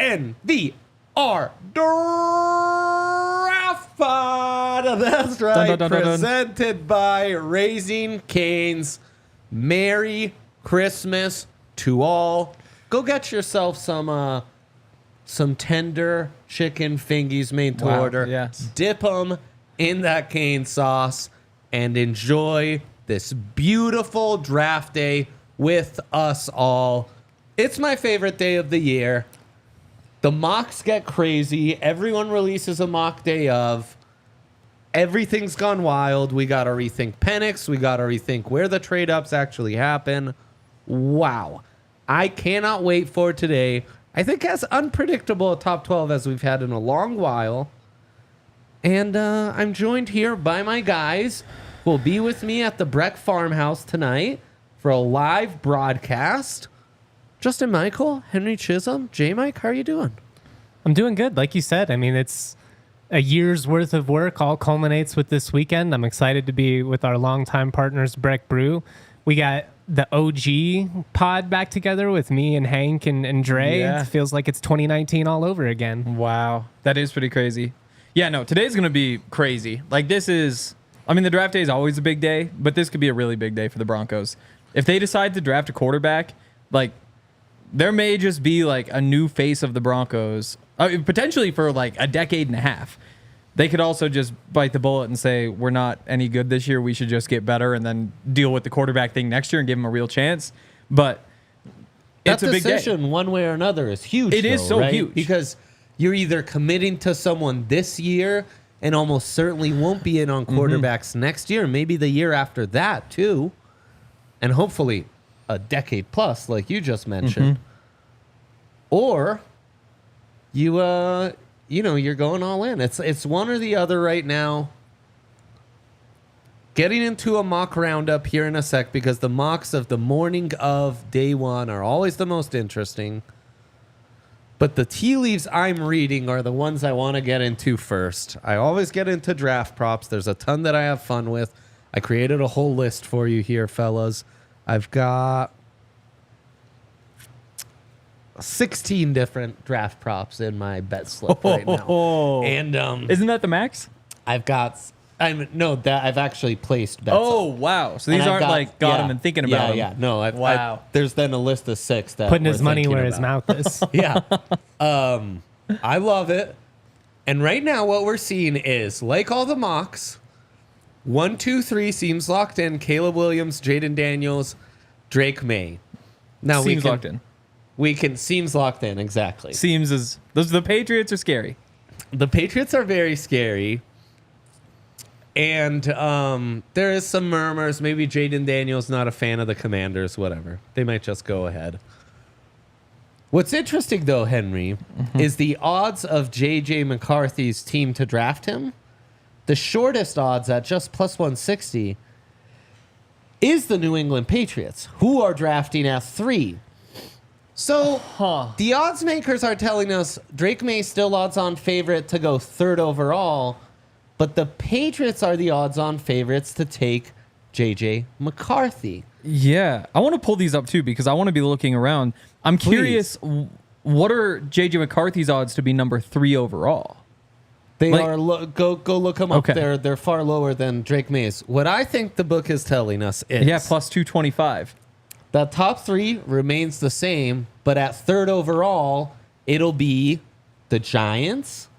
DNVR Draft Pod. That's right. Presented by Raising Cane's. Merry Christmas to all. Go get yourself some tender chicken fingies made to order. Yes. Dip them in that cane sauce and enjoy this beautiful draft day with us all. It's my favorite day of the year. The mocks get crazy. Everyone releases a mock day of. Everything's gone wild. We got to rethink Penix. We got to rethink where the trade-ups actually happen. Wow. I cannot wait for today. I think as unpredictable a top 12 as we've had in a long while. And I'm joined here by my guys who will be with me at the Breck Farmhouse tonight for a live broadcast. Justin Michael, Henry Chisholm, J-Mike, how are you doing? I'm doing good. Like you said, I mean, it's a year's worth of work all culminates with this weekend. I'm excited to be with our longtime partners, Breck Brew. We got the OG pod back together with me and Hank and Dre. Yeah. It feels like it's 2019 all over again. Wow. That is pretty crazy. Yeah, no, today's going to be crazy. Like, this is, I mean, the draft day is always a big day, but this could be a really big day for the Broncos. If they decide to draft a quarterback, like, there may just be, like, a new face of the Broncos, potentially for, like, a decade and a half. They could also just bite the bullet and say, we're not any good this year. We should just get better and then deal with the quarterback thing next year and give them a real chance. But it's a big day. That decision, one way or another, is huge. It is so right? huge. Because you're either committing to someone this year and almost certainly won't be in on quarterbacks next year, maybe the year after that, too. And hopefully a decade plus, like you just mentioned. Or you're going all in. It's one or the other right now. Getting into a mock roundup here in a sec because the mocks of the morning of day one are always the most interesting. But the tea leaves I'm reading are the ones I want to get into first. I always get into draft props. There's a ton that I have fun with. I created a whole list for you here, fellas. I've got 16 different draft props in my bet slip right now. And Isn't that the max? I've actually placed bets. Oh, wow. So these aren't like got him and thinking about them. Yeah, no. Wow. There's then a list of 6 that Putting we're his money thinking where his about. mouth is. Yeah. I love it. And right now what we're seeing is, like all the mocks, 1, 2, 3 seems locked in. Caleb Williams, Jaden Daniels, Drake May. Now Seems locked in. Seems locked in, exactly. Seems as the Patriots are scary. The Patriots are very scary. And there is some murmurs. Maybe Jaden Daniels not a fan of the Commanders, whatever. They might just go ahead. What's interesting, though, Henry, is the odds of J.J. McCarthy's team to draft him. The shortest odds at just plus 160 is the New England Patriots, who are drafting at 3. So the odds makers are telling us Drake May still odds-on favorite to go 3rd overall, but the Patriots are the odds-on favorites to take J.J. McCarthy. Yeah. I want to pull these up, too, because I want to be looking around. I'm curious, what are J.J. McCarthy's odds to be number 3 overall? They are go look them up. Okay. They're far lower than Drake May's. What I think the book is telling us is plus 225. The top 3 remains the same, but at 3rd overall, it'll be the Giants,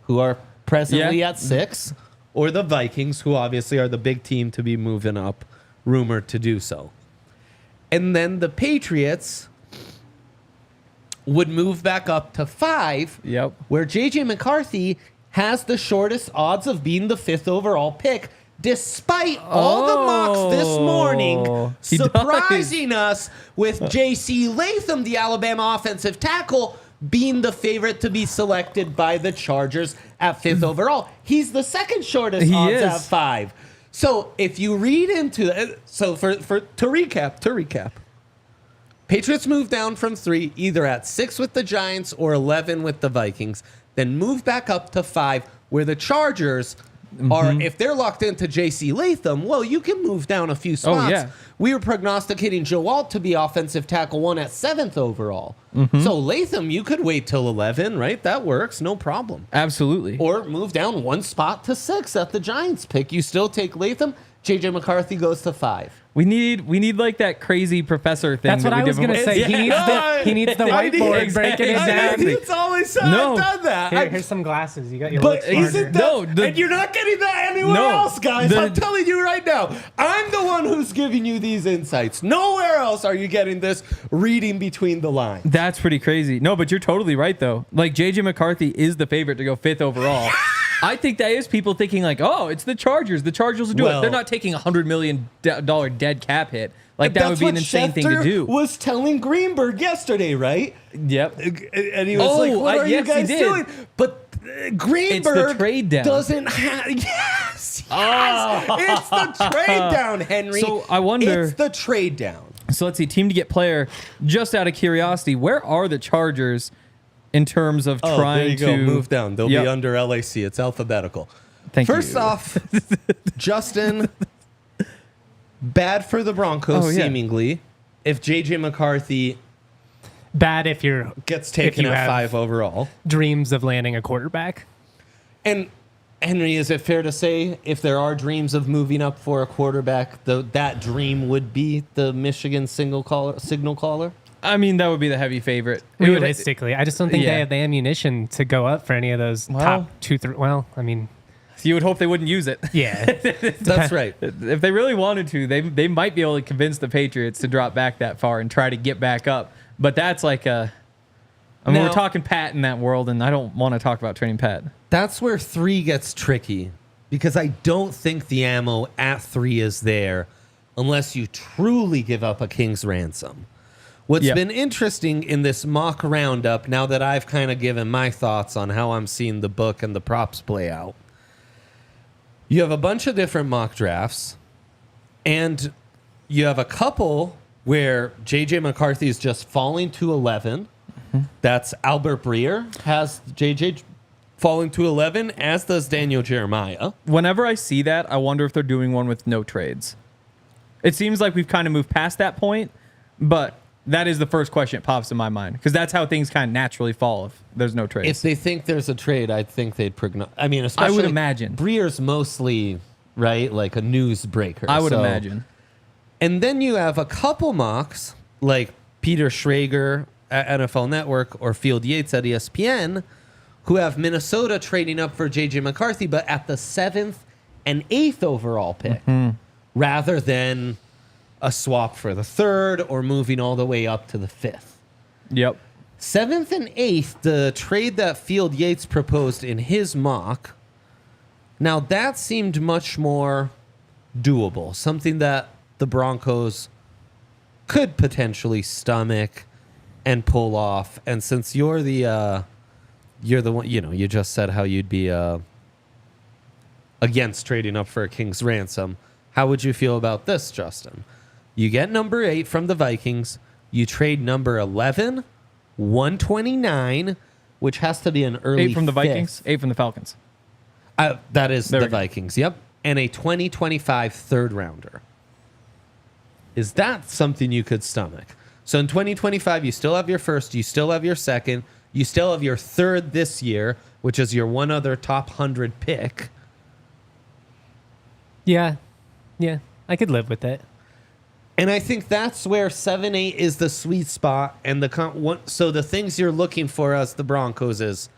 who are presently at 6, or the Vikings, who obviously are the big team to be moving up, rumored to do so. And then the Patriots would move back up to 5, where J.J. McCarthy has the shortest odds of being the 5th overall pick, despite all the mocks this morning surprising us with J.C. Latham, the Alabama offensive tackle, being the favorite to be selected by the Chargers at 5th overall. He's the second shortest odds at 5. So if you read into it, to recap, Patriots move down from 3, either at 6 with the Giants or 11 with the Vikings, then move back up to 5, where the Chargers are if they're locked into J.C. Latham, well, you can move down a few spots. yeah. We were prognosticating Joe Alt to be offensive tackle 1 at 7th overall. So Latham, you could wait till 11, right? That works, no problem. Absolutely. Or move down 1 spot to 6 at the Giants pick. You still take Latham. J.J. McCarthy goes to 5. We need like that crazy professor thing. That's what I was going to say. He needs the whiteboard breaking it down. It's always said No. I've done that. Here's some glasses. You got your But look isn't smarter. that, No, and you're not getting that anywhere No, else, guys. the- I'm telling you right now. I'm the one who's giving you these insights. Nowhere else are you getting this reading between the lines. That's pretty crazy. No, but you're totally right though. Like JJ McCarthy is the favorite to go 5th overall. I think that is people thinking like, oh, it's the Chargers. The Chargers will do it. Well- They're not taking $100 million dead cap hit. Like that That's would be an what insane thing to Schefter do. was telling Greenberg yesterday, right? Yep. And he was Oh, like, what are yes, you he guys did. doing? But Greenberg trade down. doesn't have... Yes! It's the trade down, Henry. So, I wonder- It's the trade down. So let's see, team to get player. Just out of curiosity, where are the Chargers in terms of trying to Move down. They'll Yep. be under LAC. It's alphabetical. Thank First you. off, Justin, bad for the Broncos, Oh, yeah. seemingly, if J.J. McCarthy Bad if you're gets taken you at have 5 overall. dreams of landing a quarterback. And, Henry, is it fair to say if there are dreams of moving up for a quarterback, that dream would be the Michigan signal caller? I mean, that would be the heavy favorite. It would- Realistically, I just don't think Yeah. they have the ammunition to go up for any of those Well- top 2, 3. Well, I mean, you would hope they wouldn't use it. yeah. That's right. If they really wanted to, they might be able to convince the Patriots to drop back that far and try to get back up. But that's like a... I mean, Now- we're talking Pat in that world, and I don't want to talk about training Pat. That's where 3 gets tricky because I don't think the ammo at 3 is there unless you truly give up a king's ransom. What's Yep. been interesting in this mock roundup, now that I've kind of given my thoughts on how I'm seeing the book and the props play out, you have a bunch of different mock drafts, and you have a couple where J.J. McCarthy is just falling to 11. That's Albert Breer has J.J. falling to 11, as does Daniel Jeremiah. Whenever I see that, I wonder if they're doing one with no trades. It seems like we've kind of moved past that point, but that is the first question that pops in my mind because that's how things kind of naturally fall if there's no trades. If they think there's a trade, I think they'd I mean, especially I would imagine. Breer's mostly, right, like a newsbreaker. I would so- imagine. And then you have a couple mocks like Peter Schrager at NFL Network or Field Yates at ESPN who have Minnesota trading up for J.J. McCarthy, but at the 7th and 8th overall pick rather than a swap for the 3rd or moving all the way up to the 5th. Yep. 7th and 8th, the trade that Field Yates proposed in his mock, now that seemed much more doable, something that the Broncos could potentially stomach and pull off. And since you're the one, you just said how you'd be against trading up for a king's ransom. How would you feel about this, Justin? You get number 8 from the Vikings. You trade number 11, 129, which has to be an early 8 from the 5th. Vikings, 8 from the Falcons. That is There the we go. Vikings, yep. And a 2025 third rounder. Is that something you could stomach? So in 2025, you still have your first, you still have your second, you still have your third this year, which is your one other top 100 pick. Yeah. I could live with it. And I think that's where 7-8 is the sweet spot. And so the things you're looking for as the Broncos is,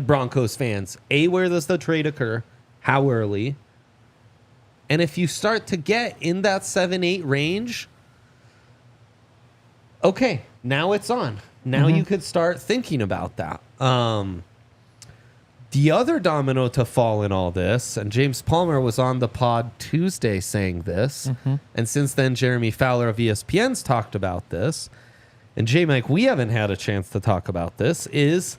Broncos fans, where does the trade occur? How early? And if you start to get in that 7-8 range, okay, now it's on. Now you could start thinking about that. The other domino to fall in all this, and James Palmer was on the pod Tuesday saying this, and since then Jeremy Fowler of ESPN's talked about this, and J-Mike, we haven't had a chance to talk about this, is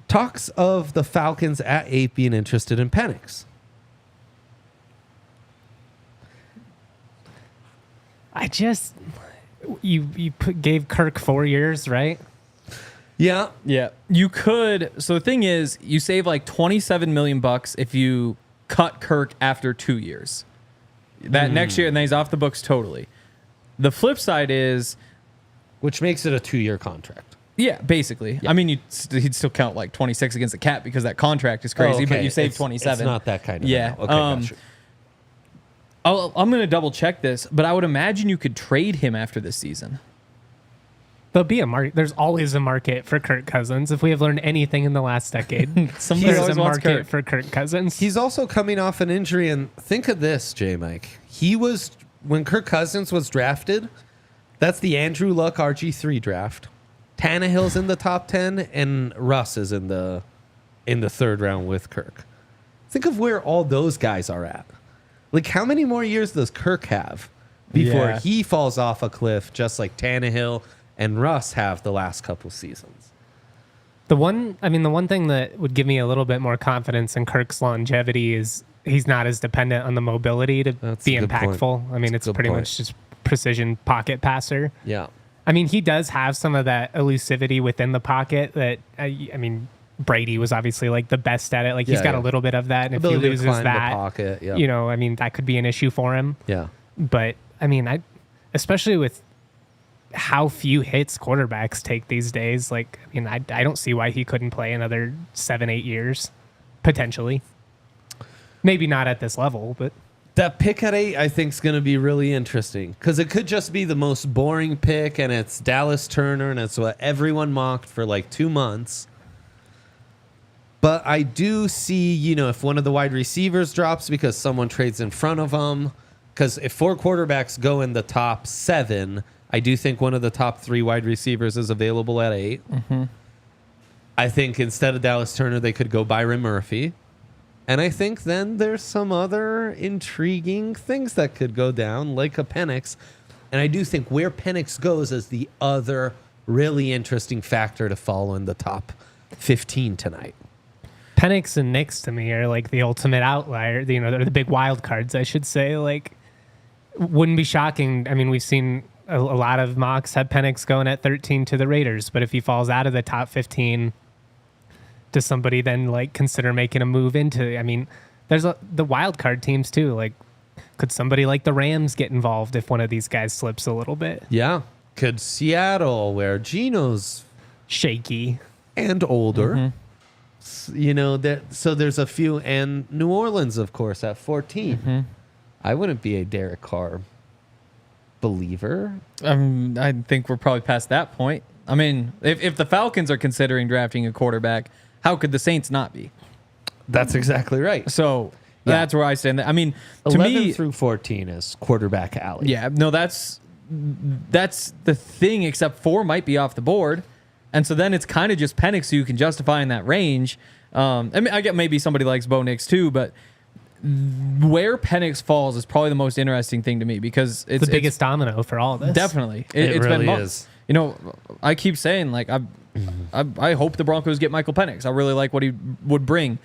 talks of the Falcons at 8 being interested in Penix. I just... You gave Kirk 4 years, right? Yeah. Yeah. You could. So the thing is, you save like $27 million if you cut Kirk after 2 years. That next year, and then he's off the books totally. The flip side is, Which makes it a 2-year contract. yeah, basically. I mean, he'd still count like 26 against the cap because that contract is crazy, but you save 27. It's not that kind of Yeah. amount. Okay, gotcha. I'm going to double check this, but I would imagine you could trade him after this season. There'll be a market. There's always a market for Kirk Cousins. If we have learned anything in the last decade, Somebody there's always a wants market Kirk. for Kirk Cousins. He's also coming off an injury, and think of this, J-Mike. When Kirk Cousins was drafted, that's the Andrew Luck RG3 draft. Tannehill's in the top 10, and Russ is in the third round with Kirk. Think of where all those guys are at. Like, how many more years does Kirk have before Yeah. he falls off a cliff, just like Tannehill and Russ have the last couple seasons? The one thing that would give me a little bit more confidence in Kirk's longevity is he's not as dependent on the mobility to That's be a good point. impactful. I mean, That's it's a good pretty point. much just precision pocket passer. Yeah. I mean, he does have some of that elusivity within the pocket that, I mean, Brady was obviously like the best at it. Like he's Yeah, got yeah. a little bit of that. And if he Ability to loses climb that, the pocket. Yeah. you know, I mean, that could be an issue for him. Yeah. But I mean, especially with how few hits quarterbacks take these days, like, I mean, I don't see why he couldn't play another 7-8 years, potentially. Maybe not at this level, but That pick at 8, I think, is going to be really interesting because it could just be the most boring pick, and it's Dallas Turner, and it's what everyone mocked for like 2 months. But I do see, if one of the wide receivers drops because someone trades in front of them, because if 4 quarterbacks go in the top 7, I do think one of the top 3 wide receivers is available at 8. I think instead of Dallas Turner, they could go Byron Murphy. And I think then there's some other intriguing things that could go down, like a Penix. And I do think where Penix goes is the other really interesting factor to follow in the top 15 tonight. Penix and Knicks to me are like the ultimate outlier. You know, they're the big wild cards, I should say. Like, wouldn't be shocking. I mean, we've seen a lot of mocks have Penix going at 13 to the Raiders, but if he falls out of the top 15, does somebody then like consider making a move into? I mean, there's the wild card teams too. Like, could somebody like the Rams get involved if one of these guys slips a little bit? Yeah. Could Seattle, where Geno's Shaky. and older, so there's a few, and New Orleans, of course, at 14. I wouldn't be a Derek Carr believer. I think we're probably past that point. I mean, if the Falcons are considering drafting a quarterback, how could the Saints not be? That's exactly right. So that's where I stand. I mean, to 11 me, through 14 is quarterback alley. yeah, no, that's the thing. Except 4 might be off the board, and so then it's kind of just Penix who you can justify in that range. I mean, I get maybe somebody likes Bo Nix too, but where Penix falls is probably the most interesting thing to me because it's the biggest domino for all of this. Definitely, It it's really been months. is. You know, I keep saying like I hope the Broncos get Michael Penix. I really like what he would bring,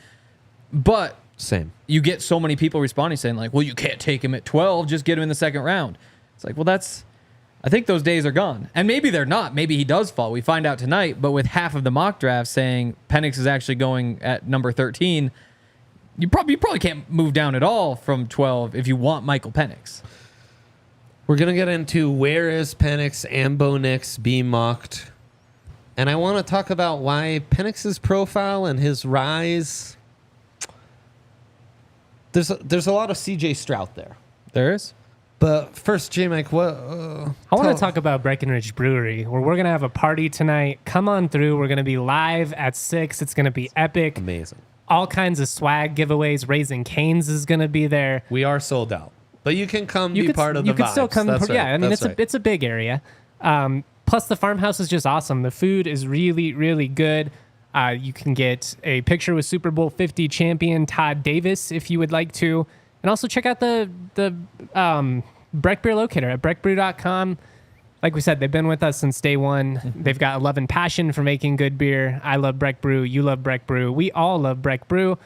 but Same. you get so many people responding saying like, well, you can't take him at 12, just get him in the second round. It's like, well, I think those days are gone. And maybe they're not. Maybe he does fall. We find out tonight, but with half of the mock draft saying Penix is actually going at number 13, you probably can't move down at all from 12 if you want Michael Penix. We're going to get into where is Penix and Bo Nix being mocked. And I want to talk about why Penix's profile and his rise. There's a lot of CJ Stroud there. There is. But first, J-Mike, what? I want to talk about Breckenridge Brewery, where we're going to have a party tonight. Come on through. We're going to be live at 6. It's going to be epic. Amazing. All kinds of swag giveaways. Raising Cane's is going to be there. We are sold out. But you can come You be could, part of you the could vibes. still come. That's Yeah, right. I mean, That's right. it's a big area. Plus, the farmhouse is just awesome. The food is really, really good. You can get a picture with Super Bowl 50 champion Todd Davis if you would like to. And also check out the Breck Beer Locator at breckbrew.com. Like we said, they've been with us since day one. They've got a love and passion for making good beer. I love Breck Brew. You love Breck Brew. We all love Breck Brew.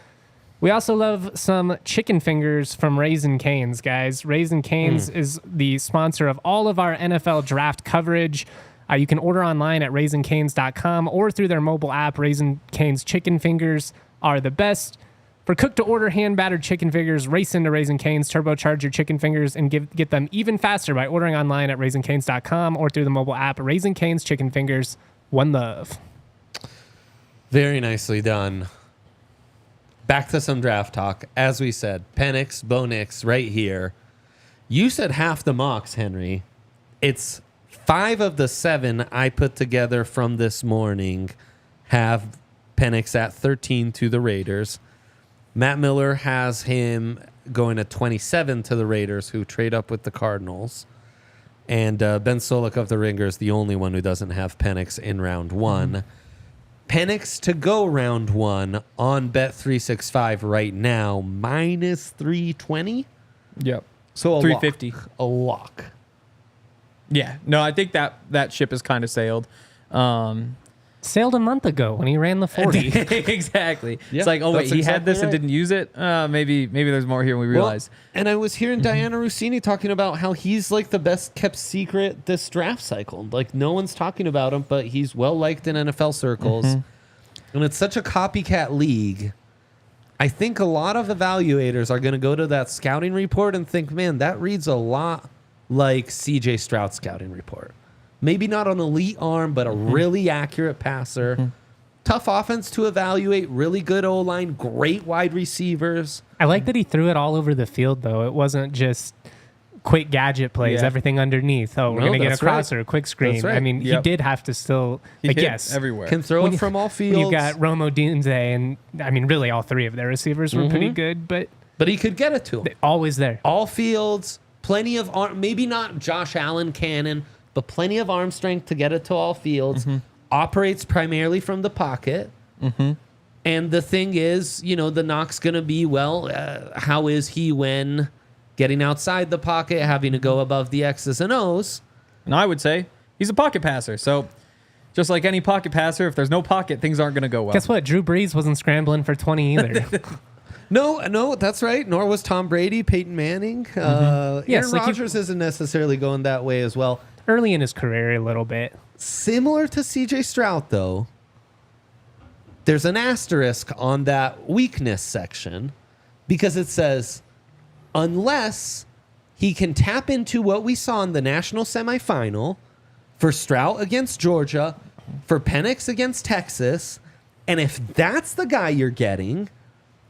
We also love some chicken fingers from Raising Cane's, guys. Raising Cane's is the sponsor of all of our NFL draft coverage. You can order online at RaisinCanes.com or through their mobile app. Raising Cane's chicken fingers are the best. For cooked-to-order hand-battered chicken fingers, race into Raising Cane's, turbocharge your chicken fingers, and get them even faster by ordering online at RaisinCanes.com or through the mobile app. Raising Cane's chicken fingers, one love. Very nicely done. Back to some draft talk. As we said, Penix, Bo Nix right here. You said half the mocks, Henry. It's 5 of the 7 I put together from this morning have Penix at 13 to the Raiders. Matt Miller has him going at 27 to the Raiders, who trade up with the Cardinals. And Ben Solik of the Ringer is the only one who doesn't have Penix in round 1. Penix to go round 1 on Bet365 right now, minus 320. Yep. So a 350. A lock. Yeah. No, I think that ship has kind of sailed. Sailed a month ago when he ran the 40. Exactly. Yeah, it's like, oh, wait, that's he had exactly this and right. didn't use it? Maybe there's more here than we realize. And I was hearing Diana Rossini talking about how he's like the best kept secret this draft cycle. Like no one's talking about him, but he's well liked in NFL circles. And it's such a copycat league. I think a lot of evaluators are going to go to that scouting report and think, man, that reads a lot like CJ Stroud's scouting report. Maybe not an elite arm, but a really accurate passer. Tough offense to evaluate, really good O-line, great wide receivers. I like that he threw it all over the field, though. It wasn't just quick gadget plays, Yeah. everything underneath. Oh, we're No, going to get a that's right. crosser, a quick screen. That's right. I mean, he Yep. did have to still, He like, hit yes. everywhere. Can throw it from all fields. When you got Romo Dunze, and I mean, really all 3 of their receivers were pretty good, but But he could get it to him. always there. All fields, plenty of arm, maybe not Josh Allen cannon, but plenty of arm strength to get it to all fields. Operates primarily from the pocket. And the thing is, you know, the knock's going to be, well, how is he when getting outside the pocket, having to go above the X's and O's? And I would say he's a pocket passer. So just like any pocket passer, if there's no pocket, things aren't going to go well. Guess what? Drew Brees wasn't scrambling for 20 either. No, that's right. Nor was Tom Brady, Peyton Manning. Yes, Aaron like Rodgers isn't necessarily going that way as well. Early in his career, a little bit. Similar to CJ Stroud, though, there's an asterisk on that weakness section because it says, unless he can tap into what we saw in the national semifinal for Stroud against Georgia, for Penix against Texas, and if that's the guy you're getting,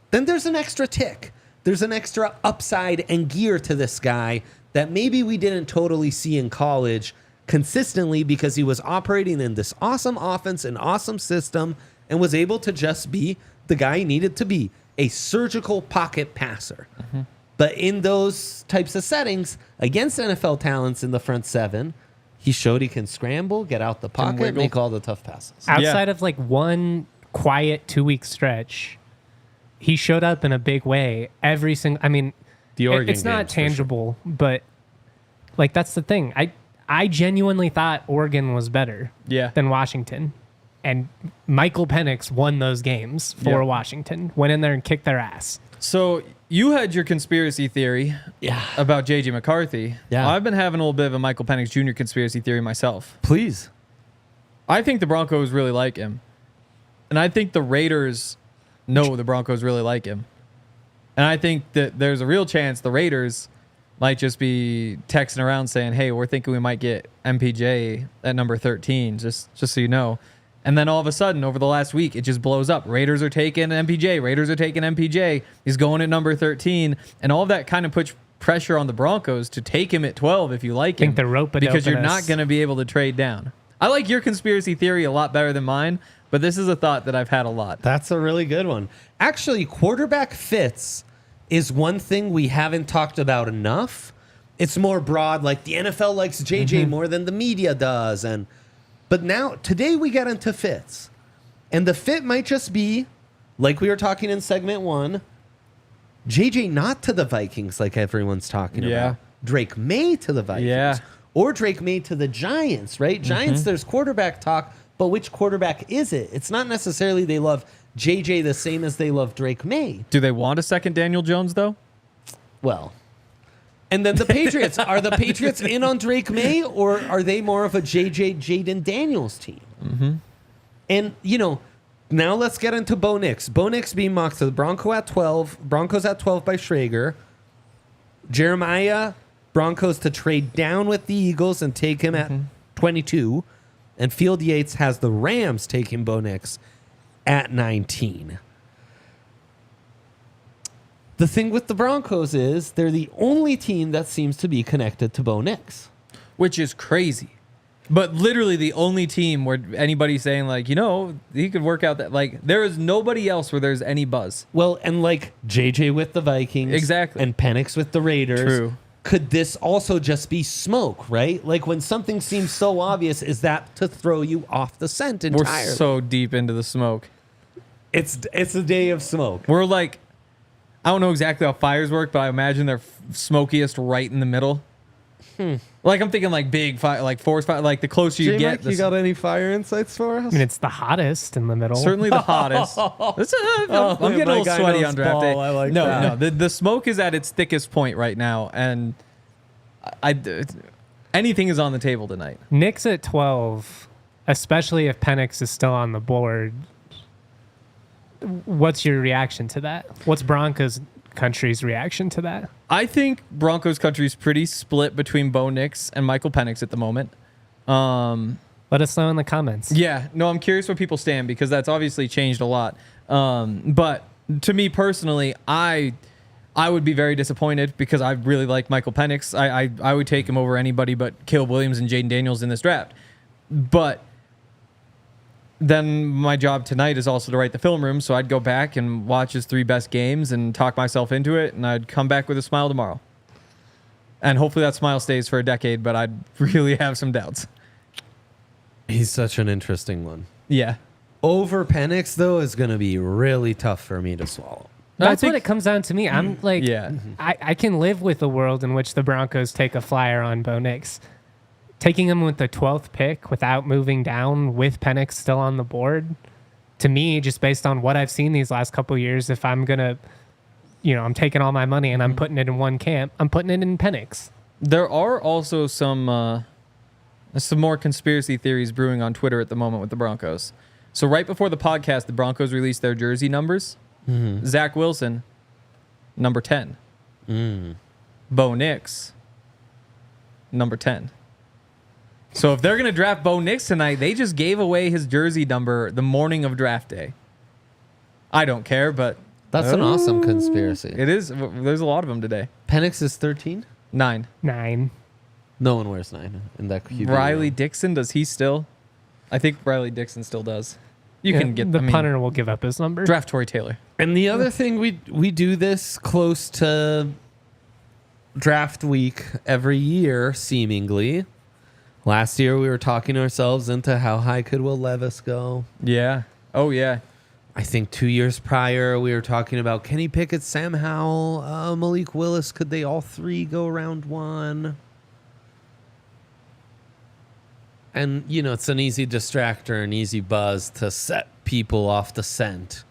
then there's an extra tick. There's an extra upside and gear to this guy that maybe we didn't totally see in college consistently because he was operating in this awesome offense and awesome system and was able to just be the guy he needed to be, a surgical pocket passer. But in those types of settings, against NFL talents in the front 7, he showed he can scramble, get out the pocket, wiggle. make all the tough passes. Outside of like one quiet 2-week stretch, he showed up in a big way every single. I mean, The Oregon it's not games, for sure. tangible, but like that's the thing. I genuinely thought Oregon was better than Washington, and Michael Penix won those games for Yeah. Washington. Went in there and kicked their ass. So you had your conspiracy theory about J.J. McCarthy. Yeah. I've been having a little bit of a Michael Penix Jr. conspiracy theory myself. Please. I think the Broncos really like him. And I think the Raiders know the Broncos really like him. And I think that there's a real chance the Raiders might just be texting around saying, hey, we're thinking we might get MPJ at number 13, just so you know. And then all of a sudden, over the last week, it just blows up. Raiders are taking MPJ. Raiders are taking MPJ. He's going at number 13. And all of that kind of puts pressure on the Broncos to take him at 12 if you like him. Think the rope would because open you're not us. going to be able to trade down. I like your conspiracy theory a lot better than mine, but this is a thought that I've had a lot. That's a really good one. Actually, quarterback fits is one thing we haven't talked about enough. It's more broad, like the NFL likes JJ more than the media does. But now, today we get into fits. And the fit might just be, like we were talking in segment 1, JJ not to the Vikings like everyone's talking about. Drake May to the Vikings. Yeah. Or Drake May to the Giants, right? Giants, there's quarterback talk, but which quarterback is it? It's not necessarily they love JJ the same as they love Drake May. Do they want a second Daniel Jones, though? Well, And then the Patriots. Are the Patriots in on Drake May, or are they more of a Jaden Daniels team? Mm-hmm. And, now let's get into Bo Nix. Bo Nix being mocked to the Broncos at 12 by Schrager. Jeremiah, Broncos to trade down with the Eagles and take him at 22. And Field Yates has the Rams taking Bo Nix at 19. The thing with the Broncos is they're the only team that seems to be connected to Bo Nix. Which is crazy. But literally the only team where anybody's saying, like, he could work out that. Like, there is nobody else where there's any buzz. Well, and like JJ with the Vikings. Exactly. And Penix with the Raiders. True. Could this also just be smoke, right? Like when something seems so obvious, is that to throw you off the scent entirely? We're so deep into the smoke. It's a day of smoke. We're like, I don't know exactly how fires work, but I imagine they're smokiest right in the middle. Like I'm thinking like big fire, like forest fire, like the closer you get. J-Mike, you got any fire insights for us? I mean, it's the hottest in the middle. Certainly the hottest. I'm getting a little sweaty on draft day. I like no, that. no, the smoke is at its thickest point right now, and anything is on the table tonight. Knicks at 12, especially if Penix is still on the board. What's your reaction to that? What's Broncos country's reaction to that? I think Broncos country is pretty split between Bo Nix and Michael Penix at the moment. Let us know in the comments. Yeah, no, I'm curious where people stand because that's obviously changed a lot. But to me personally, I would be very disappointed because I really like Michael Penix. I would take him over anybody but Caleb Williams and Jaden Daniels in this draft. But then my job tonight is also to write the film room, so I'd go back and watch his 3 best games and talk myself into it, and I'd come back with a smile tomorrow. And hopefully that smile stays for a decade, but I'd really have some doubts. He's such an interesting one. Yeah. Over Penix, though, is going to be really tough for me to swallow. That's what it comes down to me. I'm like, Yeah. I can live with a world in which the Broncos take a flyer on Bo Nix. Taking him with the 12th pick without moving down with Penix still on the board, to me, just based on what I've seen these last couple of years, if I'm going to, I'm taking all my money and I'm putting it in one camp, I'm putting it in Penix. There are also some more conspiracy theories brewing on Twitter at the moment with the Broncos. So right before the podcast, the Broncos released their jersey numbers. Zach Wilson, number 10. Bo Nix, number 10. So if they're going to draft Bo Nix tonight, they just gave away his jersey number the morning of draft day. I don't care, but That's an awesome conspiracy. it is. There's a lot of them today. Penix is 13? 9. 9. No one wears 9 in that QB. Riley Dixon, does he still? I think Riley Dixon still does. You can get the punter will give up his number. Draft Torrey Taylor. And the other thing, we do this close to draft week every year, seemingly. Last year, we were talking ourselves into how high could Will Levis go. Yeah. Oh, yeah. I think 2 years prior, we were talking about Kenny Pickett, Sam Howell, Malik Willis. Could they all 3 go round 1? And, it's an easy distractor, an easy buzz to set people off the scent.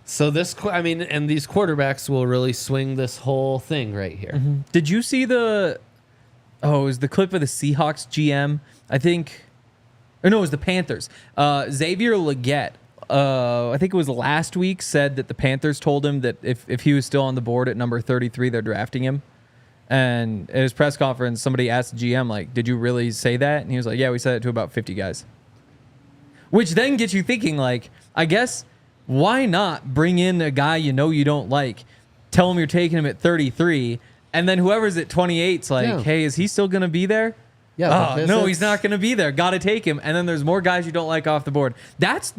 So these quarterbacks will really swing this whole thing right here. Did you see it was the clip of the Seahawks GM? It was the Panthers. Xavier Legette, I think it was last week, said that the Panthers told him that if he was still on the board at number 33, they're drafting him. And at his press conference, somebody asked the GM, like, did you really say that? And he was like, yeah, we said it to about 50 guys. Which then gets you thinking, like, I guess, why not bring in a guy you don't like, tell him you're taking him at 33, and then whoever's at 28's like, hey, is he still going to be there? Yeah. No, he's not going to be there. Got to take him. And then there's more guys you don't like off the board. That's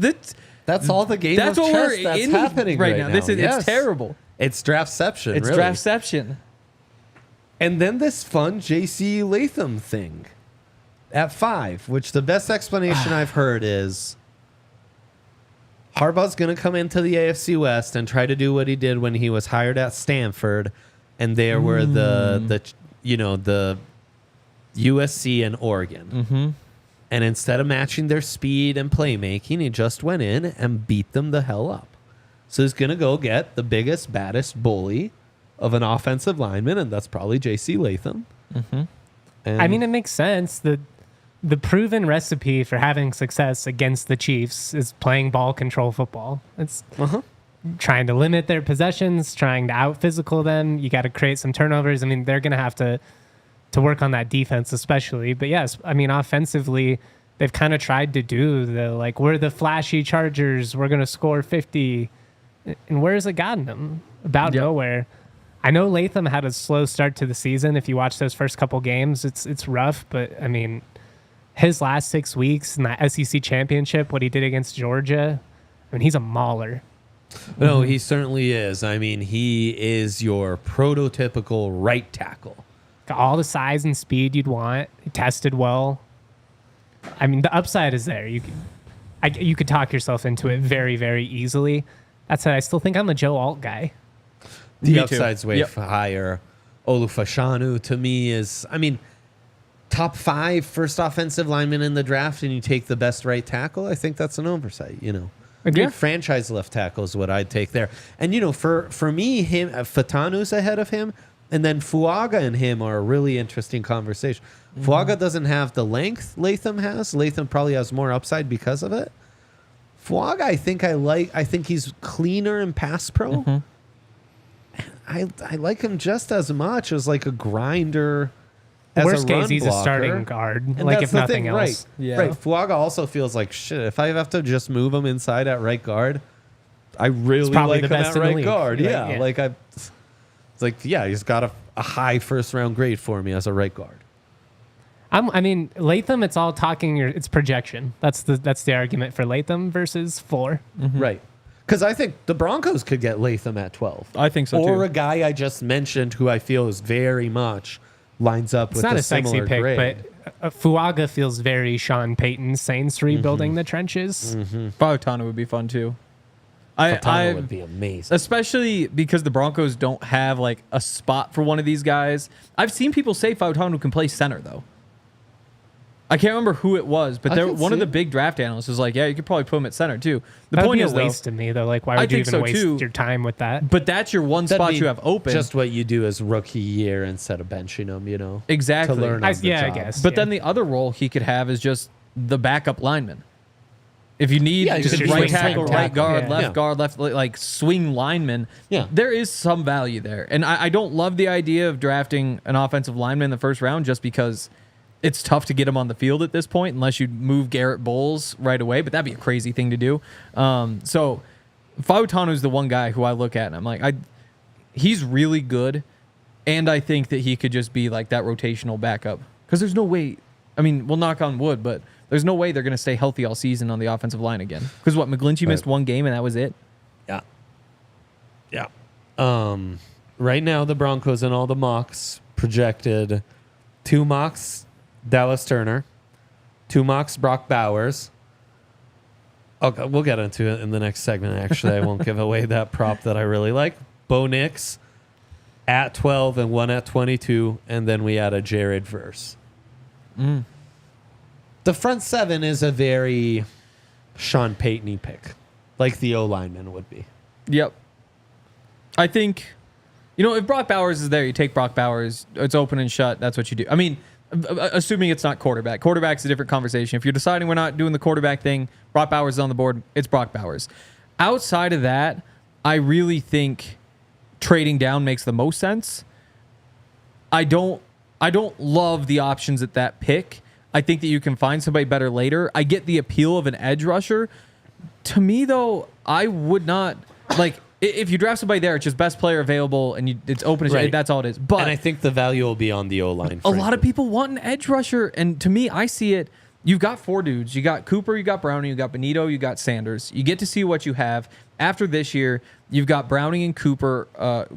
all the game that's of what chess we're that's in happening right now. It's terrible. It's draftception, It's really. draftception. And then this fun J.C. Latham thing at 5, which the best explanation I've heard is Harbaugh's going to come into the AFC West and try to do what he did when he was hired at Stanford, and there were the USC and Oregon. And instead of matching their speed and playmaking, he just went in and beat them the hell up. So he's going to go get the biggest, baddest bully of an offensive lineman, and that's probably J.C. Latham. And I mean, it makes sense. The proven recipe for having success against the Chiefs is playing ball control football. It's trying to limit their possessions, trying to out physical them. You got to create some turnovers. I mean, they're going to have to work on that defense especially. But yes, I mean, offensively, they've kind of tried to do we're the flashy Chargers. We're going to score 50. And where has it gotten them? About nowhere. I know Latham had a slow start to the season. If you watch those first couple games, it's rough. But, I mean, his last 6 weeks in that SEC championship, what he did against Georgia, I mean, he's a mauler. No, he certainly is. I mean, he is your prototypical right tackle. Got all the size and speed you'd want. He tested well. I mean, the upside is there. You could talk yourself into it very, very easily. That said, I still think I'm a Joe Alt guy. The upside's way higher. Olufashanu, to me, is, I mean, top 5 first offensive lineman in the draft, and you take the best right tackle. I think that's an oversight, A good franchise left tackle is what I'd take there. And, for me, Fatanu's ahead of him, and then Fuaga and him are a really interesting conversation. Fuaga doesn't have the length Latham has. Latham probably has more upside because of it. Fuaga, I think he's cleaner in pass pro. I like him just as much as like a grinder. As Worst a run case, he's blocker. a starting guard. And like that's if the nothing thing, else. Right. Yeah. Right. Fuaga also feels like shit. If I have to just move him inside at right guard, I really probably like the him best at in the right league. guard. Right, Yeah. He's got a high first round grade for me as a right guard. I mean, Latham, it's all talking. It's projection. That's the argument for Latham versus floor. Right. Because I think the Broncos could get Latham at 12. I think so, or too. a guy I just mentioned who I feel is very much lines up It's with not a a sexy similar pick, grade. but Fuaga feels very Sean Payton, Saints rebuilding the trenches. Fautano would be fun, too. Fatano would be amazing. Especially because the Broncos don't have like a spot for one of these guys. I've seen people say Fautano can play center, though. I can't remember who it was, but one of the big draft analysts was like, yeah, you could probably put him at center, too. The That'd point be a is, waste to me, though. Like, why would you even waste your time with that? But that's your one That'd spot be you have open. Just what you do as rookie year instead of benching him, Exactly. To learn on the I job. guess. But then the other role he could have is just the backup lineman. If you need just just your right swing tackle, tackle. right guard, Yeah. left guard, left, like swing lineman, Yeah. there is some value there. And I don't love the idea of drafting an offensive lineman in the first round just because it's tough to get him on the field at this point unless you move Garrett Bowles right away. But that'd be a crazy thing to do. So Fautano is the one guy who I look at and I'm like, he's really good. And I think that he could just be like that rotational backup. Because there's no way, I mean, we'll knock on wood, but there's no way they're going to stay healthy all season on the offensive line again. Because McGlinchey missed one game and that was it? Yeah. Right now, the Broncos in all the mocks projected 2 mocks, Dallas Turner, 2 mocks, Brock Bowers. Okay, we'll get into it in the next segment, actually. I won't give away that prop that I really like. Bo Nix at 12 and 1 at 22, and then we add a Jared Verse. The front 7 is a very Sean Payton-y pick, like the O-lineman would be. Yep. I think, if Brock Bowers is there, you take Brock Bowers. It's open and shut. That's what you do. I mean, assuming it's not quarterback. Quarterback's a different conversation. If you're deciding we're not doing the quarterback thing, Brock Bowers is on the board, it's Brock Bowers. Outside of that, I really think trading down makes the most sense. I don't love the options at that pick. I think that you can find somebody better later. I get the appeal of an edge rusher. To me, though, I would not like if you draft somebody there, it's just best player available and it's open. Right. That's all it is. But And I think the value will be on the O-line. a lot of people want an edge rusher, and to me, I see it. You've got 4 dudes. You got Cooper, you got Browning, you got Benito, you got Sanders. You get to see what you have. After this year, you've got Browning and Cooper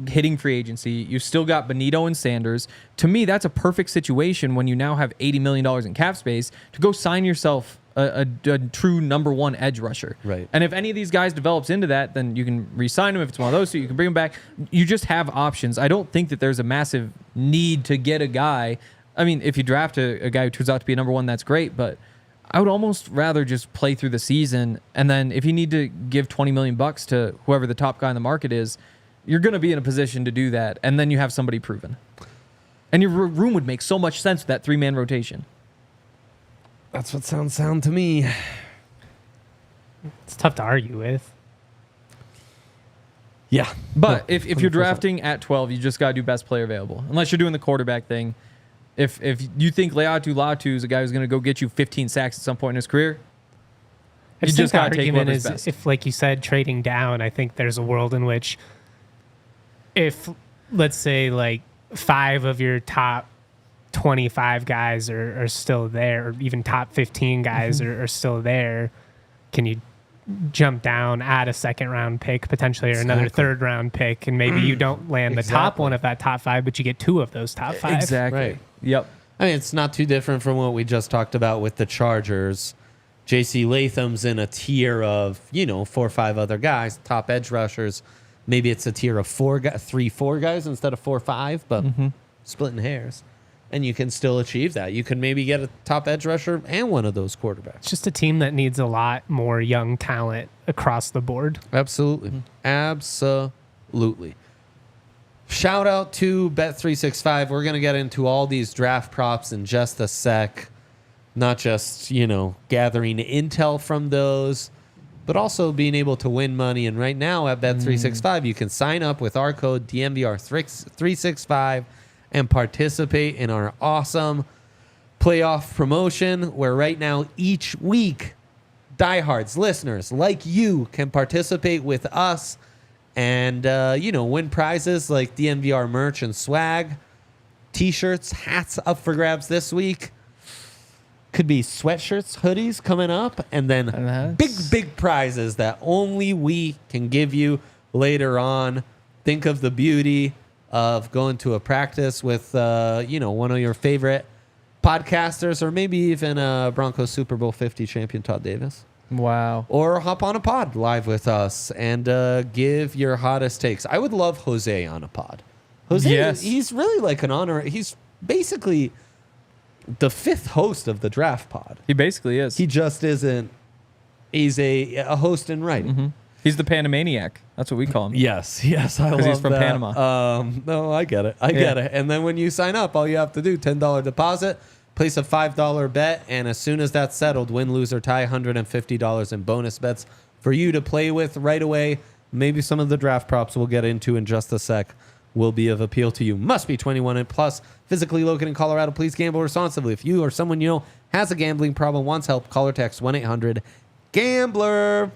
hitting free agency. You've still got Benito and Sanders. To me, that's a perfect situation when you now have $80 million in cap space to go sign yourself a true number 1 edge rusher. Right. And if any of these guys develops into that, then you can re-sign them. If it's one of those two, you can bring them back. You just have options. I don't think that there's a massive need to get a guy. I mean, if you draft a guy who turns out to be a number 1, that's great. But I would almost rather just play through the season. And then if you need to give $20 million to whoever the top guy in the market is, you're going to be in a position to do that, and then you have somebody proven. And your room would make so much sense with that 3-man rotation. That's what sound to me. It's tough to argue with. Yeah. But if you're 100%. drafting at 12, you just got to do best player available. Unless you're doing the quarterback thing. If you think Latu is a guy who's going to go get you 15 sacks at some point in his career, I you just think got the to take argument whoever's is best. if, like you said, trading down, I think there's a world in which if, let's say, like 5 of your top 25 guys are still there, or even top 15 guys are still there, can you jump down, add a second-round pick potentially, or another third-round pick, and maybe you don't land the top one of that top 5, but you get 2 of those top 5. Exactly. Right. Yep. I mean, it's not too different from what we just talked about with the Chargers. J.C. Latham's in a tier of, 4 or 5 other guys, top edge rushers. Maybe it's a tier of 4 guys instead of 4 or 5, but splitting hairs. And you can still achieve that. You can maybe get a top edge rusher and one of those quarterbacks. It's just a team that needs a lot more young talent across the board. Absolutely. Absolutely. Shout out to Bet365. We're going to get into all these draft props in just a sec. Not just, gathering intel from those, but also being able to win money. And right now at Bet365, you can sign up with our code DNVR365 and participate in our awesome playoff promotion where right now each week diehards, listeners like you can participate with us and, win prizes like DNVR merch and swag, T-shirts, hats up for grabs this week. Could be sweatshirts, hoodies coming up, and then big prizes that only we can give you later on. Think of the beauty of going to a practice with, one of your favorite podcasters, or maybe even Broncos Super Bowl 50 champion Todd Davis. Wow. Or hop on a pod live with us and give your hottest takes. I would love Jose on a pod. Jose, Yes. He's really like an honor. He's basically the 5th host of the draft pod. He basically is. He just isn't. He's a host in writing. He's the Panamaniac. That's what we call him. Yes, I love he's from that. Panama. No, I get it. I get it. And then when you sign up, all you have to do, $10 deposit, place a $5 bet, and as soon as that's settled, win, lose, or tie, $150 in bonus bets for you to play with right away. Maybe some of the draft props we'll get into in just a sec will be of appeal to you. Must be 21 and plus, physically located in Colorado. Please gamble responsibly. If you or someone you know has a gambling problem, wants help, call or text 1-800-GAMBLER.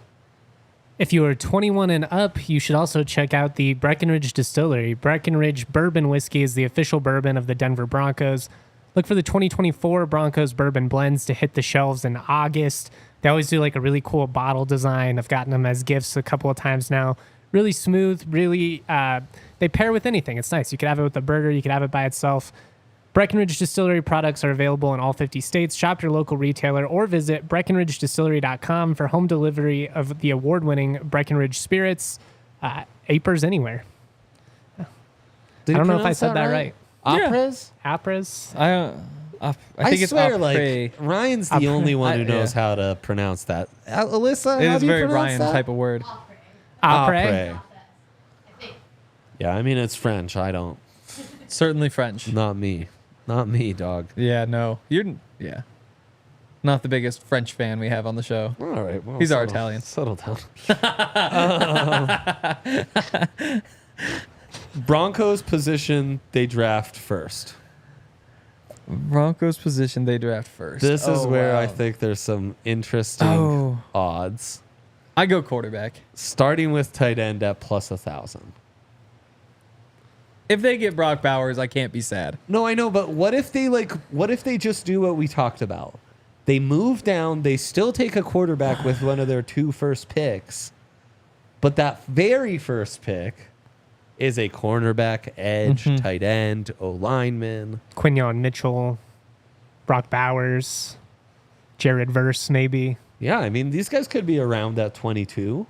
If you are 21 and up, you should also check out the Breckenridge Distillery. Breckenridge Bourbon Whiskey is the official bourbon of the Denver Broncos. Look for the 2024 Broncos Bourbon Blends to hit the shelves in August. They always do like a really cool bottle design. I've gotten them as gifts a couple of times now. Really smooth, really, they pair with anything. It's nice. You could have it with a burger. You could have it by itself. Breckenridge Distillery products are available in all 50 states. Shop your local retailer or visit BreckenridgeDistillery.com for home delivery of the award-winning Breckenridge spirits. Apers anywhere. I don't know if I said that right. Apres? Apres? I think it's swear, après. Ryan's the only one who knows how to pronounce that. Alyssa, It how is do you very pronounce Ryan that? type of word. Apres? Yeah, I mean, it's French. I don't. Certainly French. Not me, dog. Yeah, no. Yeah. Not the biggest French fan we have on the show. All right. Well, He's our Italian. Settle down. Broncos position they draft first. Broncos position they draft first. This is where I wow. think there's some interesting odds. I go quarterback. Starting with tight end at plus 1,000. If they get Brock Bowers, I can't be sad. No, I know, but what if they just do what we talked about? They move down, they still take a quarterback with one of their 2 first picks, but that very first pick is a cornerback, edge, tight end, O-lineman. Quinyon Mitchell, Brock Bowers, Jared Verse, maybe. Yeah, I mean, these guys could be around at 22.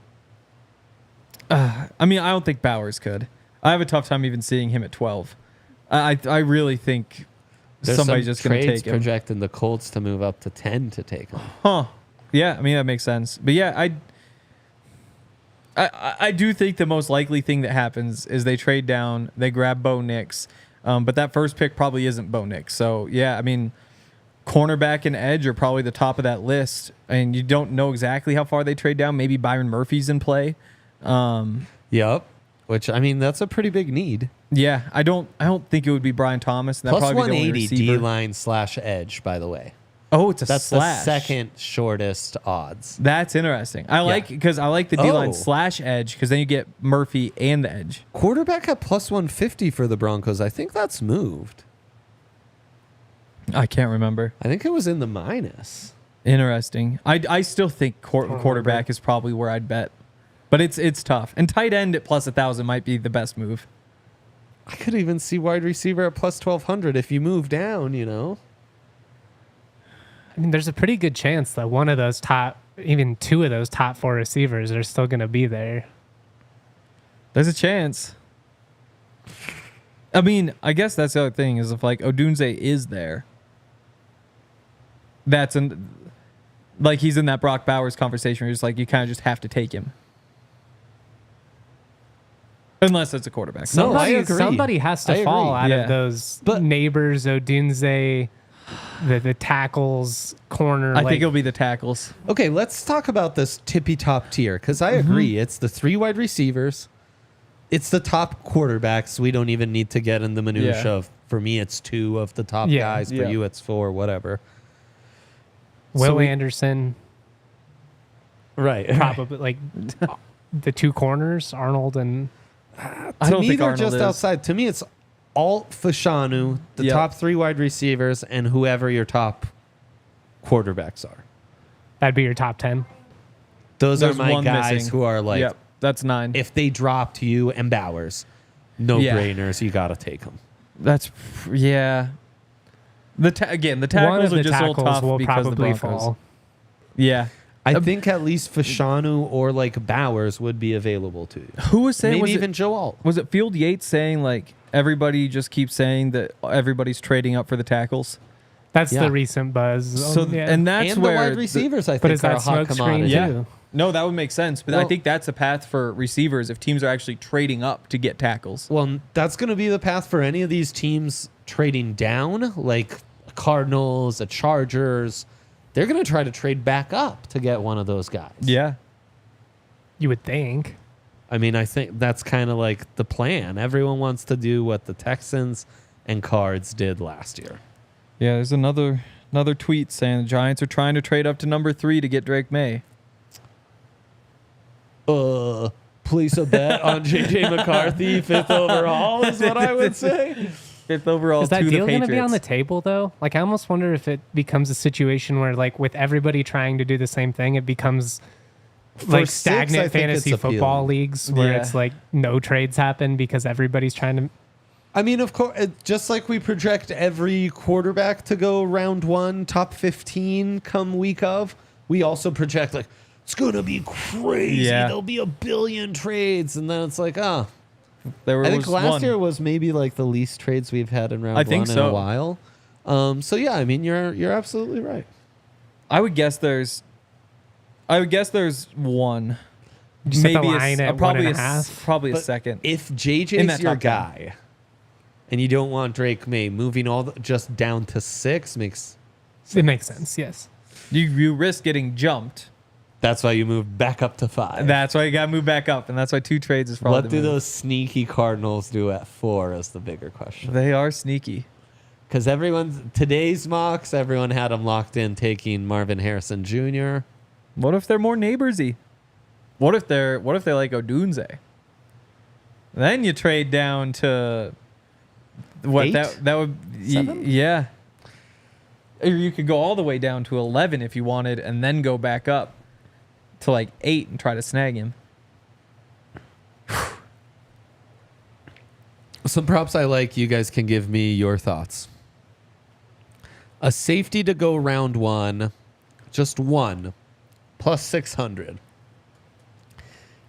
I mean, I don't think Bowers could. I have a tough time even seeing him at 12. I really think There's somebody's some just going to trades take him. projecting the Colts to move up to 10 to take him. Huh. Yeah, I mean, that makes sense. But yeah, I do think the most likely thing that happens is they trade down, they grab Bo Nix, but that first pick probably isn't Bo Nix. So, yeah, I mean, cornerback and edge are probably the top of that list, and you don't know exactly how far they trade down. Maybe Byron Murphy's in play. Yep. Which, I mean, that's a pretty big need. Yeah, I don't think it would be Brian Thomas. Plus 180 D-line / edge, by the way. Oh, it's a That's slash. the second shortest odds. That's interesting. I like the D-line / edge because then you get Murphy and the edge. Quarterback at plus 150 for the Broncos. I think that's moved. I can't remember. I think it was in the minus. Interesting. I still think quarterback is probably where I'd bet, but it's tough. And tight end at plus 1,000 might be the best move. I could even see wide receiver at plus 1,200 if you move down, you know. I mean, there's a pretty good chance that one of those even two of those top 4 receivers are still going to be there. There's a chance. I mean, I guess that's the other thing is if like Odunze is there, he's in that Brock Bowers conversation where it's like you kind of just have to take him. Unless it's a quarterback. Somebody has to fall out of those neighbors, Odunze, the tackles, corner. I think it'll be the tackles. Okay, let's talk about this tippy top tier because I agree. It's the 3 wide receivers. It's the top quarterbacks. We don't even need to get in the minutia of, for me, it's 2 of the top guys. For you, it's 4, whatever. Will Anderson. Right. Probably like the 2 corners, Arnold and... I don't think they're just outside. To me, it's Alt Fashanu, the top 3 wide receivers, and whoever your top quarterbacks are. That'd be your top 10. Those are my guys missing. Who are like, that's 9. If they drop to you and Bowers, no brainers, you got to take them. That's The tackles are just all tough because of the Broncos. Fall. Yeah. I think at least Fashanu or like Bowers would be available to you. Who was saying? Maybe even Joe Alt. Was it Field Yates saying like everybody just keeps saying that everybody's trading up for the tackles? That's the recent buzz. So and that's and where the wide receivers I think are a hot commodity. Yeah. No, that would make sense. But I think that's a path for receivers if teams are actually trading up to get tackles. Well, that's going to be the path for any of these teams trading down, like Cardinals, the Chargers. They're going to try to trade back up to get one of those guys. Yeah. You would think. I mean, I think that's kind of like the plan. Everyone wants to do what the Texans and Cards did last year. Yeah, there's another tweet saying the Giants are trying to trade up to number 3 to get Drake May. Place a bet on J.J. McCarthy, 5th overall is what I would say. 5th overall. Is that deal going to be on the table, though? Like, I almost wonder if it becomes a situation where, like, with everybody trying to do the same thing, it becomes like stagnant fantasy football leagues where it's like no trades happen because everybody's trying to. I mean, of course, just like we project every quarterback to go round 1, top 15 come week of, we also project like it's going to be crazy. Yeah. There'll be 1 billion trades. And then it's like, I think last year was maybe like the least trades we've had in round 1 in a while. So yeah, I mean, you're absolutely right. I would guess there's one. Maybe probably a second. If JJ's your guy and you don't want Drake May, moving just down to 6 makes sense. It makes sense, yes. You risk getting jumped. That's why you move back up to 5. That's why you got to move back up, and that's why 2 trades is probably What do those sneaky Cardinals do at 4 is the bigger question. They are sneaky. Because today's mocks, everyone had them locked in taking Marvin Harrison Jr. What if they're more neighborsy? What if they like Odunze? Then you trade down to what 8? that would 7? Yeah. Or you could go all the way down to 11 if you wanted, and then go back up to like 8 and try to snag him. Some props I like. You guys can give me your thoughts. A safety to go round 1, just 1, plus 600.